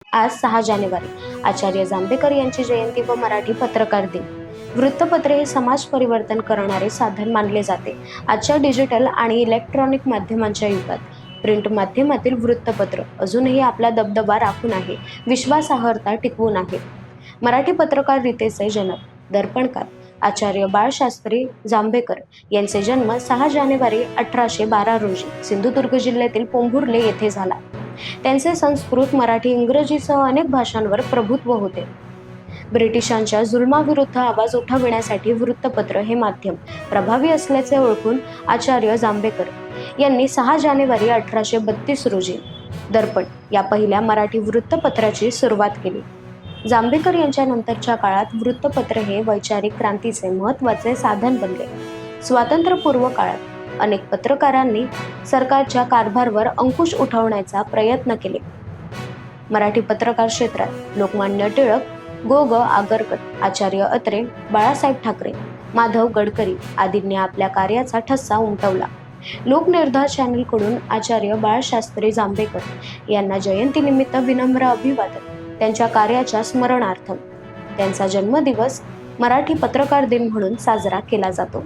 आज 6 जानेवारी आचार्य जांभेकर यांची जयंती व मराठी पत्रकार दिन। वृत्तपत्र हे समाज परिवर्तन करणारे साधन मानले जाते। आजच्या डिजिटल आणि इलेक्ट्रॉनिक माध्यमांच्या युगात प्रिंट माध्यमातील वृत्तपत्र अजूनही आपला दबदबा राखून आहे, विश्वासार्हता टिकवून आहे। मराठी पत्रकारितेचे जनक, दर्पणकार आचार्य बाळशास्त्री जांभेकर यांचे जन्म 6 जानेवारी 1812 रोजी सिंधुदुर्ग जिल्ह्यातील पोंभुर्ले येथे झाला। त्यांचे संस्कृत, मराठी, इंग्रजीसह अनेक भाषांवर प्रभुत्व होते। ब्रिटिशांच्या जुलमाविरुद्ध आवाज उठविण्यासाठी वृत्तपत्र हे माध्यम प्रभावी असल्याचे ओळखून आचार्य जांभेकर यांनी 6 जानेवारी 1832 रोजी दर्पण या पहिल्या मराठी वृत्तपत्राची सुरुवात केली। जांभेकर यांच्या नंतरच्या काळात वृत्तपत्र हे वैचारिक क्रांतीचे महत्त्वाचे साधन बनले। स्वातंत्र्यपूर्व काळात अनेक पत्रकारांनी सरकारच्या कारभारावर अंकुश उठवण्याचा प्रयत्न केले। मराठी पत्रकार क्षेत्रात लोकमान्य टिळक, गो. ग. आगरकर, आचार्य अत्रे, बाळासाहेब ठाकरे, माधव गडकरी आदींनी आपल्या कार्याचा ठसा उमटवला। लोकनिर्धार चॅनलकडून आचार्य बाळशास्त्री जांभेकर यांना जयंतीनिमित्त विनम्र अभिवादन। त्यांच्या कार्याच्या स्मरणार्थ त्यांचा जन्मदिवस मराठी पत्रकार दिन म्हणून साजरा केला जातो।